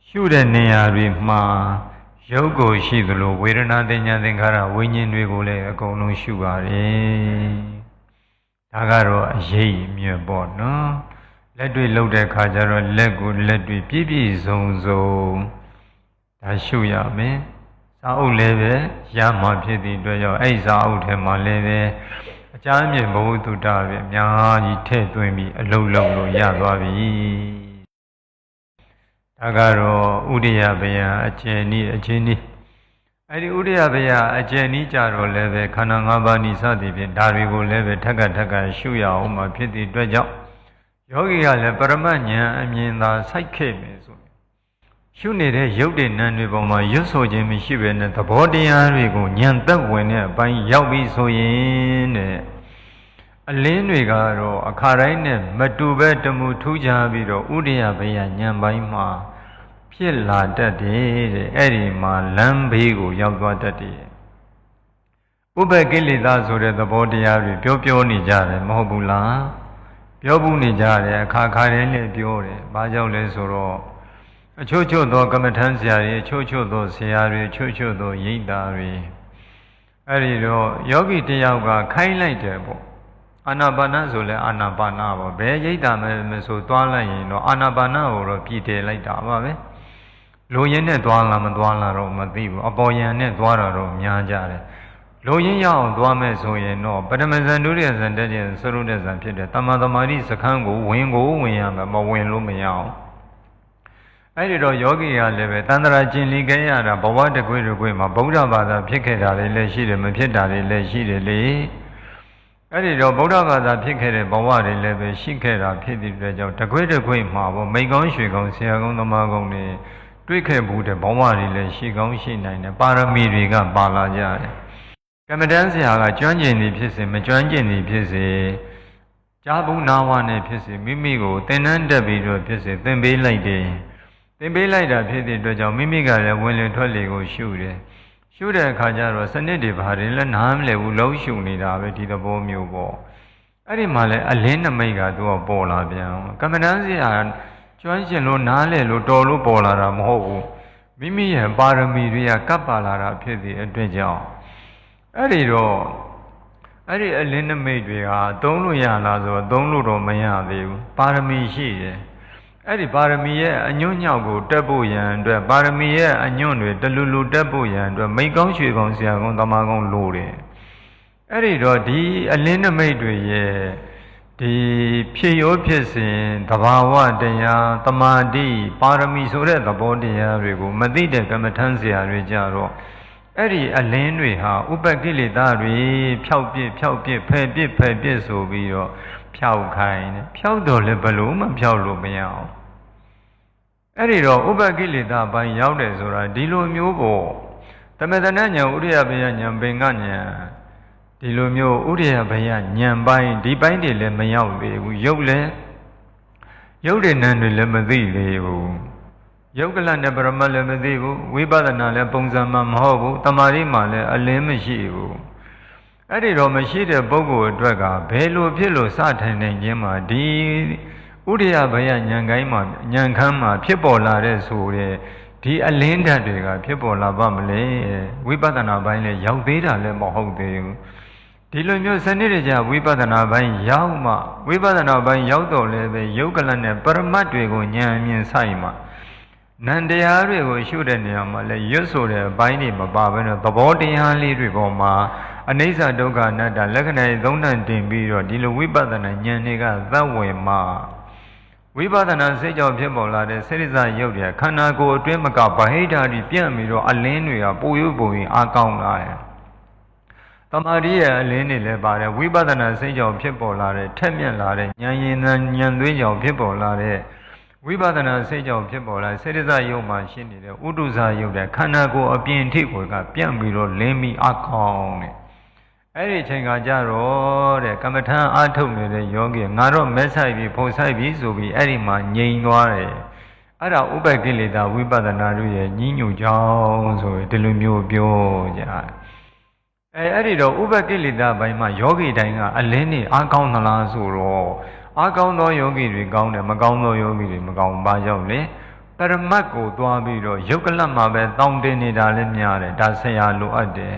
ရှုတဲ့နေရာတွေမှာယုတ်ကိုရှိသလိုဝေဒနာသင်ညာသင်္ခါရဝိညာဉ်တွေကိုလည်းအကုန်လုံးရှုပါတယ်ဒါကတော့အရေးမြတ်ပေါ့နော်လက်တွေ့လှုပ်တဲ့ခါကျတော့လက်ကိုလက်တွေ့ပြည့်ပြည့်စုံစုံဒါရှုရမယ်စာအုပ်လည်းပဲရမှာဖြစ်သည့်အတွက်ကြောင့်အဲ့စာအုပ်ထဲမှာလည်းပဲအကျမ်းမြင့်ဘဝတုတ္တပဲအများကြီးထည့်သွင်းပြီးအလုံးလုံးလို့ရသွားပြီဒါကတော့ဥဒိယဘယအကျဉ်းဤအချင်းဤအဲ့ဒီဥဒိယဘယအကျဉ်းဤကြတော့လည်းပဲခန္ဓာ၅ပါးဤစသည်ဖြင့်ဒါတွေကိုလည်းပဲထက်ကရှုရအောင်မှာဖြစ်သည့်အတွက်ကြောင့်ယောဂီကလည်းပရမတ်ဉာဏ်အမြင်သာစိုက်ခဲ့မယ်ဆိုရှုနေတဲ့ရုပ်တည်နံတွေပေါ်မှာရွတ်ဆိုခြင်းမရှိဘဲနဲ့သဘောတရားတွေကိုဉာဏ်သက်ဝင်တဲ့အပိုင်းရောက်ပြီးဆိုရင်တဲ့အလင်းတွေကတော့အခါတိုင်းနဲ့မတူပဲတမှုထူးခြားပြီးတော့ဥဒိယဘယဉာဏ်ပိုင်းမှာဖြစ်လာတတ်တယ်တဲ့အဲ့ဒီမှာလမ်းဘေးကိုရောက်သွားတတ်တယ်ဥပ္ပကိလေသာဆိုတဲ့သဘောတရားတွေပြောနေကြတယ်မဟုတ်ဘူးလားပြောဘူးနေကြတယ်အခါတိုင်းနဲ့ပြောတယ်ဘာကြောင့်လဲဆိုတော့အချို့သောကမ္မထမ်းဆရာတွေအချို့သောဆရာတွေအချို့သောရိပ်သာတွေအဲ့ဒီတော့ယောဂီတယောက်ကခိုင်းလိုက်တယ်ပေါ့အာနာပါနဆိုလဲအာနာပါနပေါ့ဘယ်ရိပ်သာမဆိုသွားလိုက်ရင်တော့အာနာပါနကိုတော့ပြည်တယ်လိုက်တာပါပဲလိုရင်းနဲ့သွားလားမသွားလားတော့မသိဘူးအပေါ်ယံနဲ့သွားတာတော့များကြတယ်လိုရင်းရအောင်သွားမယ်ဆိုရင်တော့ပထမဇန်ဒုတိယဇန်တတိယသရုတ်တဲ့ဇန်ဖြစ်တယ်တမန်သမာဓိစခန်းကိုဝင်ရမယ်မဝင်လို့မရအောင်အဲ့ဒီတော့ယောဂီကလည်းပဲတန္တရာကျင်လီခဲ့ရတာဘဝတကွေမှာဗုဒ္ဓဘာသာဖြစ်ခဲ့တာလည်းရှိတယ်မဖြစ်တာလည်းရှိတယ်လေအဲ့ဒီတော့ဗုဒ္ဓဘာသာဖြစ်ခဲ့တဲ့ဘဝတွေလည်းပဲရှိခဲ့တာဖြစ်တဲ့အတွက်ကြောင့်တကွေမှာပေါ့မိကောင်းရွှေကောင်းဆရာကောင်းသမားကောင်းတွေတွေ့ခဲ့ဘူးတဲ့ဘဝတွေလည်းရှိကောင်းရှိနိုင်တယ်ပါရမီတွေကပါလာကြတယ်ကမ္မဋ္ဌာန်းဆရာကကျွမ်းကျင်နေဖြစ်စေမကျွမ်းကျင်နေဖြစ်စေကြားဘူးနာဝနဲ့ဖြစ်စေမိမိကိုသင်တန်းတက်ပြီးတော့ဖြစ်စေသင်ပေးလိုက်တယ်သင်ပေးလိုက်တာဖြစ်တဲ့အတွက်ကြောင့်မိမိကလည်းဝင်လေထွက်လေကိုရှုတယ်ရှုတဲ့အခါကျတော့စနစ်တွေဘာတွေလဲနားမလည်ဘူးလုံးရှုနေတာပဲဒီသဘောမျိုးပေါ့အဲ့ဒီမှာလဲအလင်းနမိတ်ကသူကပေါ်လာပြန်ကမ္မဋ္ဌာန်းဆရာကျွမ်းကျင်လို့နားလဲလို့တော်လို့ပေါ်လာတာမဟုတ်ဘူးမိမိရဲ့ပါရမီတွေကကပ်ပါလာတာဖြစ်တဲ့အတွက်ကြောင့်အဲ့ဒီတော့အဲ့ဒီအလင်းနမိတ်တွေကသုံးလို့ရလားဆိုတော့သုံးလို့တော့မရသေးဘူးပါရမီရှိတယ်အဲ့ဒီပါရမီရဲ့အညွန့်ညောက်ကိုတက်ဖို့ရန်အတွက်ပါရမီရဲ့အညွန့်တွေတလူတက်ဖို့ရန်အတွက်မိကောင်းရွှေကောင်းဆရာကောင်းသမားကောင်းလိုတယ်အဲ့ဒီတော့ဒီအလင်းနမိတ်တွေရဲ့ဒီဖြစ်ရောဖြစ်စဉ်သဘာဝတရားတမာတိပါရမီဆိုတဲ့သဘောတရားတွေကိုမသိတဲ့ကမ္မထမ်းဆရာတွေကြတော့အဲ့ဒီအလင်းတွေဟာဥပကိလေသာတွေဖြောက်ပြစ်ဖယ်ပြစ်ဆိုပြီးတော့ဖြောက်ခိုင်းတယ်ဖြောက်တော့လည်းဘလို့မှဖြောက်လို့မရအောင်အဲ့ဒီတော့ဥပကိလေသာပိုင်းရောက်တယ်ဆိုတာဒီလိုမျိုးပေါ့သမထနာဉာဏ်ဥရိယဘယဉာဏ်ပင်ကဉာဏ်ဒီလိုမျိုးဥရိယဘယဉာဏ်ပိုင်းဒီပိုင်းတွေလည်းမရောက်သေးဘူးရုပ်တွေနံတွေလည်းမသိသေးဘူးယုတ်ကလနဲ့ပရမတ်လည်းမသိဘူးဝိပဿနာလည်းပုံစံမှမဟုတ်ဘူးတမာရီမှလည်းအလင်းမရှိဘူးအဲ့ဒီတော့မရှိတဲ့ပုဂ္ဂိုလ်အတွက်ကဘယ်လိုဖြစ်လို့စထိုင်နေခြင်းမှာဒီဥရိယဘယဉာဏ်ကိုင်းမှာဉာဏ်ခမ်းမှာဖြစ်ပေါ်လာတဲ့ဆိုတဲ့ဒီအလင်းဓာတ်တွေကဖြစ်ပေါ်လာပါမလဲဝိပဿနာပိုင်းလည်းရောက်သေးတာလည်းမဟုတ်သေးဘူးဒီလိုမျိုးစနစ်တကျဝိပဿနာပိုင်းရောက်မှဝိပဿနာပိုင်းရောက်တော့လည်းပဲယုတ်ကလနဲ့ပရမတ်တွေကိုဉာဏ်မြင်ဆိုင်မှနန္တရားတွေကိုရှုတဲ့နေရာမှာလည်းရွတ်ဆိုတဲ့အပိုင်းတွေမပါဘဲနဲ့သဘောတရားလေးတွေပေါ်မှာအနိစ္စဒုက္ခအနတ္တလက္ခဏာသုံးနှံတင်ပြီးတော့ဒီလိုဝိပဿနာဉာဏ်တွေကသတ်ဝင်မှာဝိပဿနာစိတ်ကြောင့်ဖြစ်ပေါ်လာတဲ့စေတစရုပ်တွေခန္ဓာကိုယ်အတွင်းမကဗဟိတတွေပြန့်ပြီးတော့အလင်းတွေကပူရုပ်ပုံရင်အားကောင်းလာတယ် တမာရီရဲ့အလင်းတွေလည်းပါတယ်ဝိပဿနာစိတ်ကြောင့်ဖြစ်ပေါ်လာတဲ့ထက်မြက်လာတဲ့ဉာဏ်ရည်ဉာဏ်သွေးကြောင့်ဖြစ်ပေါ်လာတဲ့ဝိပဿနာစိတ်ကြောင့်ဖြစ်ပေါ်လာစေတသိက်ယုတ်မှာရှိနေတဲ့ဥဒ္ဒဇယုတ်တဲ့ခန္ဓာကိုယ်အပြင်ထိကိုကပြန့်ပြီးတော့လင်းပြီးအကောင်းတဲ့အဲ့ဒီချိန်ကကြတော့တဲ့ကမ္မထံအားထုတ်နေတဲ့ယောဂီငါတော့မက်ဆိုင်ပြီးဖုံဆိုင်ပြီးဆိုပြီးအဲ့ဒီမှာငြိမ်သွားတယ်အဲ့ဒါဥပ္ပကိလေသာဝိပဿနာတို့ရဲ့ညှိညူကြောင်းဆိုရင်ဒီလိုမျိုးပြောကြအဲ့ဒီတော့ဥပ္ပကိလေသာဘိုင်းမှာယောဂီတိုင်းကအလင်းနေအားကောင်းသလားဆိုတော့အားကောင်းသောယောဂီတွေကောင်းတယ်မကောင်းသောယောဂီတွေမကောင်းပါကြောင့်လေပရမတ်ကိုသွားပြီးတော့ယုတ်ကလတ်မှာပဲတောင်းတင်နေတာလည်းများတယ်ဒါဆရာလိုအပ်တယ်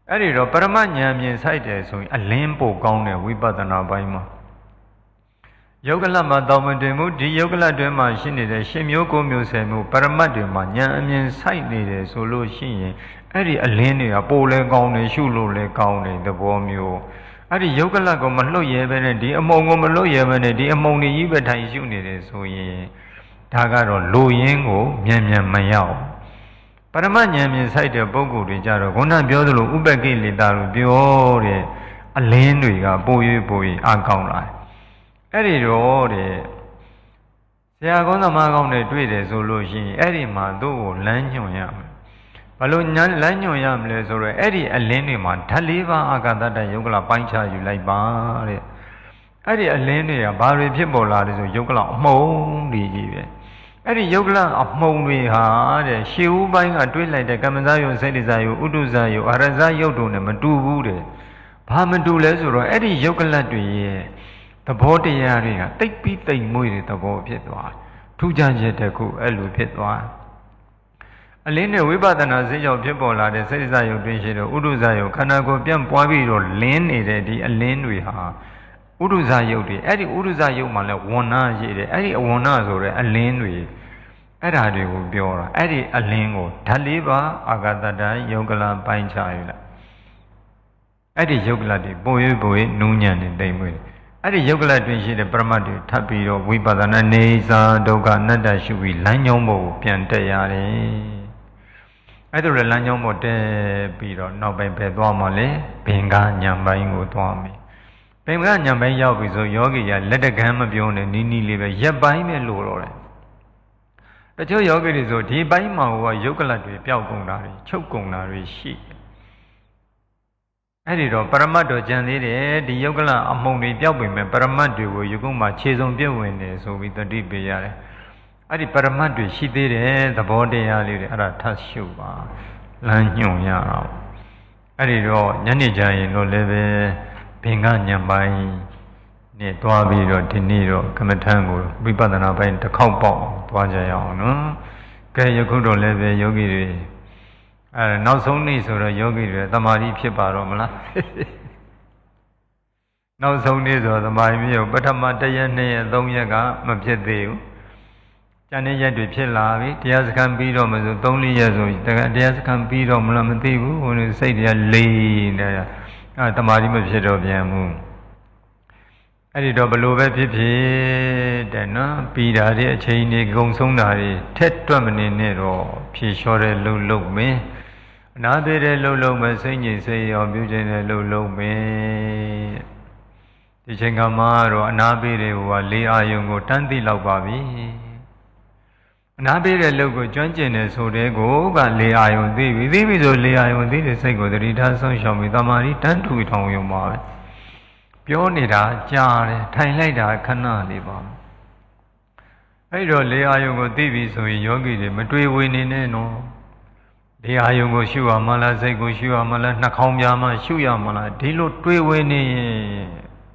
အဲ့ဒီတော့ပရမတ်ဉာဏ်မြင်ဆိုင်တယ်ဆိုရင်အလင်းပို့ကောင်းတဲ့ဝိပဿနာဘိုင်းမှာယုတ်ကလတ်မှာတောင်းမတင်မှုဒီယုတ်ကလတ်တွင်မှာရှိနေတဲ့ရှင်မျိုးကိုမျိုးဆယ်မျိုးပရမတ်တွေမှာဉာဏ်အမြင်ဆိုင်နေတယ်ဆိုလို့ရှိရင်အဲ့ဒီအလင်းတွေကပိုလဲကောင်းတယ်ရှုလို့လဲကောင်းတယ်သဘောမျိုးအဲ့ဒီယုတ်ကလတ်ကိုမလှုပ်ရဲပဲနဲ့ဒီအမုံကိုမလှုပ်ရဲပဲနဲ့ဒီအမုံတွေကြီးပဲထိုင်ရှုနေတယ်ဆိုရင်ဒါကတော့လိုရင်းကိုမြန်မြန်မရောက်ပရမတ်ဉာဏ်မြင်ဆိုင်တဲ့ပုဂ္ဂိုလ်တွေကြတော့ခုနပြောသလိုဥပ္ပကိလေသာလို့ပြောတဲ့အလင်းတွေကပို၍အကောင်းလာတယ်အဲ့ဒီတော့တဲ့ဆရာကောင်းသမားကောင်းတွေတွေ့တယ်ဆိုလို့ရှိရင်အဲ့ဒီမှာသူ့ကိုလမ်းညွှန်ရမယ်ဘလို့ညာလမ်းညွှန်ရမလဲဆိုတော့အဲ့ဒီအလင်းတွေမှာဓာတ်၄ပါးအာဂတတယုတ်ကလပိုင်းခြားယူလိုက်ပါတဲ့အဲ့ဒီအလင်းတွေကဘာတွေဖြစ်ပေါ်လာလဲဆိုယုတ်ကလအမှုံတွေကြီးပဲအဲ့ဒီယုတ်ကလအမှုံတွေဟာတဲ့ရှေးဦးပိုင်းကတွေးလိုက်တဲ့ကမ္မဇယုတ်စိတ္တဇယုတ်ဥဒ္ဒဇယုတ်အာရဇယုတ်တို့နဲ့မတူဘူးတဲ့ဘာမတူလဲဆိုတော့အဲ့ဒီယုတ်ကလတွေရဲ့သဘောတရားတွေကတိတ်ပြီးတိတ်မွေးတဲ့သဘောဖြစ်သွားထူးခြားချက်တစ်ခုအဲ့လိုဖြစ်သွားအလင်းနဲ့ဝိပဿနာစိတ်ကြောင့်ဖြစ်ပေါ်လာတဲ့စိတ္တဇယုတ်တွင်ရှိတဲ့ဥဒ္ဒဇယုတ်ခန္ဓာကိုယ်ပြန့်ပွားပြီးတော့လင်းနေတဲ့ဒီအလင်းတွေဟာဥဒ္ဒဇယုတ်တွေအဲ့ဒီဥဒ္ဒဇယုတ်မှာလည်းဝဏ္ဏရှိတယ်အဲ့ဒီအဝဏ္ဏဆိုတဲ့အလင်းတွေအဲ့ဓာတွေကိုပြောတာအဲ့ဒီအလင်းကိုဓာတ်၄ပါးအာဂတတယုတ်ကလပိုင်းခြားယူလိုက်အဲ့ဒီယုတ်ကလတွေပို၍နူးညံ့နေတိမ်မွေးအဲ့ဒီယုတ်ကလတွင်ရှိတဲ့ပရမတ်တွေထပ်ပြီးတော့ဝိပဿနာနေစာဒုက္ခအနတ္တရှုပြီးလမ်းကြောင်းပေါ်ကိုပြန်တက်ရတယ်အဲ့ဒါလည်းလမ်းကြောင်းပေါ်တက်ပြီးတော့နောက်ပိုင်းပဲသွားမှလေဘင်္ဂညံပိုင်းကိုသွားမယ်ဘင်္ဂညံပိုင်းရောက်ပြီဆိုယောဂီကလက်တကမ်းမပြောနဲ့နီးနီးလေးပဲရက်ပိုင်းပဲလို့တော့တယ်တချို့ယောဂီတွေဆိုဒီပိုင်းမှာဟိုကယုတ်ကလတ်တွေပျောက်ကုန်တာတွေချုပ်ကုန်တာတွေရှိအဲ့ဒီတော့ပရမတ်တော်ကြံသေးတယ်ဒီယုတ်ကလအမှုံတွေပျောက်ပေမဲ့ပရမတ်တွေကိုယခုမှခြေစုံပြည့်ဝင်နေဆိုပြီးတတိပေးရတယ်အဲ့ဒီပရမတ်တွေရှိသေးတယ်သဘောတရားလေးတွေအဲ့ဒါထပ်ရှုပါလမ်းညွှန်ရအောင်အဲ့ဒီတော့ညနေကျရင်တော့လည်းပဲဘင်္ဂညံပိုင်းနဲ့တွားပြီးတော့ဒီနေ့တော့ကမ္မထံကိုဝိပဿနာပိုင်းတစ်ခေါက်ပေါက်သွားကြရအောင်နော်ကဲယခုတော့လည်းပဲယောဂီတွေအဲ့နောက်ဆုံးနေ့ဆိုတော့ယောဂီတွေသမာဓိဖြစ်ပါတော့မလားနောက်ဆုံးနေ့ဆိုသမာဓိမျိုးပထမ1ရက်2ရက်3ရက်ကမဖြစ်သေးဘူးကျန်တဲ့ရက်တွေဖြစ်လာပြီတရားစခန်းပြီးတော့မဆို3-4ရက်ဆိုတရားစခန်းပြီးတော့မလားမသိဘူးဟိုစိတ်တွေကလေးနေတာအဲ့သမာဓိမဖြစ်တော့ပြန်ဘူးအဲ့ဒီတော့ဘလို့ပဲဖြစ်ဖြစ်တဲ့နော်ပြီးတာတွေအချိန်တွေဂုံဆုံးတာတွေထက်တွက်မနေနဲ့တော့ဖြေလျှော်တဲ့လှုပ်လှုပ်မင်းအနာသေးတဲ့လှုပ်လှုပ်မစိတ်ငြိမ်စိတ်ရောပြုခြင်းတဲ့လှုပ်လှုပ်မင်းဒီချိန်ကမှတော့အနာပေးတဲ့ဟိုကလေးအာယုံကိုတန်းသိလောက်ပါပြီအနာပေးတဲ့လှုပ်ကိုကျွမ်းကျင်တဲ့ဆိုတဲ့ကိုကလေးအာယုံသိပြီဆိုလေးအာယုံသိတဲ့စိတ်ကိုသတိထားဆုံးရှောင်ပြီးတမာရီတန်းထူထောင်ရုံပါပဲပြောနေတာကြားတယ်ထိုင်လိုက်တာခဏလေးပါအဲ့တော့လေအာယုံကိုသိပြီဆိုရင်ယောဂီတွေမတွေးဝေနေနဲ့နော်လေအာယုံကိုရှုရမလားစိတ်ကိုရှုရမလားနှာခေါင်းပြားမှရှုရမလားဒီလိုတွေးဝေနေရင်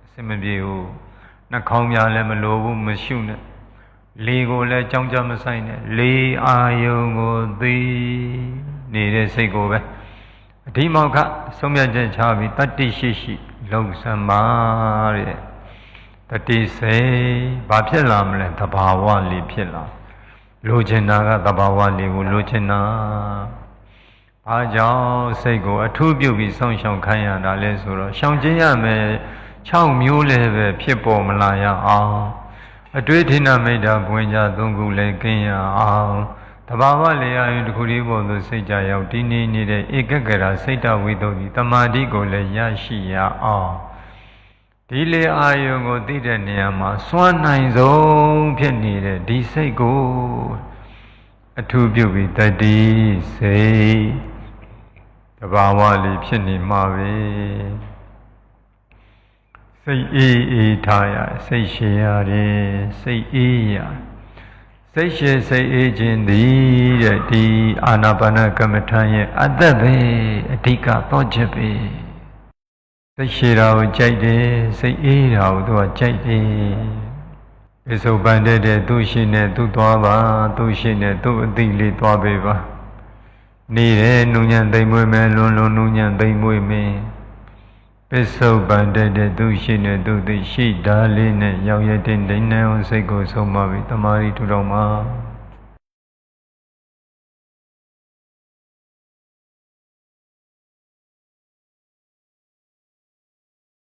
အဆင်မပြေဘူးနှာခေါင်းပြားလည်းမလိုဘူးမရှုနဲ့လေကိုလည်းကြောင်းကြမဆိုင်နဲ့လေအာယုံကိုသိနေတဲ့စိတ်ကိုပဲအဓိမောက္ခဆုံးဖြတ်ချက်ချပြီးတတ္တိရှိလုံစမ်းပါတဲ့တတိစိတ်ဘာဖြစ်လာမလဲသဘာဝလေးဖြစ်လာလိုချင်တာကသဘာဝလေးကိုလိုချင်တာဘာကြောင့်စိတ်ကိုအထူးပြုပြီးစောင့်ရှောက်ခိုင်းရတာလဲဆိုတော့ရှောင်ကျဉ်ရမယ်6မျိုးလည်းပဲဖြစ်ပေါ်မလာရအောင်အတွေ့အထိနာမိတ်တာဘွင်ကြ3ခုလည်းကင်းရအောင်တ တဘာဝလေအာယုတခုလေးပေါ်သို့စိတ်ကြရောက်တည်နေနေတဲ့ဧကဂရစိတ်တဝိသုဒ္ဓိတမာတိကိုလည်းရရှိရအောင်ဒီလေအာယုကိုသိတဲ့နေရာမှာစွမ်းနိုင်ဆုံးဖြစ်နေတဲ့ဒီစိတ်ကိုအထူးပြုပြီးတတိစိတ်တဘာဝလေးဖြစ်နေမှာပဲစိတ်အေးထားရစိတ်ရှည်ရတယ်စိတ်အေးရစိတ်ရှည်စိတ်အေးခြင်းသည်တဲ့ဒီအာနာပါနကမ္မထာရဲ့အသက်ပဲအဓိကသောချက်ပဲစိတ်ရှည်တာကိုကြိုက်တယ်စိတ်အေးတာကိုသူကကြိုက်တယ်ပြစ္ဆုတ်ပန်တဲ့သူရှိနေသူသွားပါသူရှိနေသူအသိလေးသွားပေးပါနေတယ်နုညံသိမ်မွေးမယ်လွန်နုညံသိမ်မွေးမယ်ပစ္စုပန်တဲ့သူရှိနေသူသိရှိတာလေးနဲ့ရောက်ရတဲ့ဒိဋ္ဌိနဲ့စိတ်ကိုဆုံးမပြီးတမာရီထူထောင်ပါ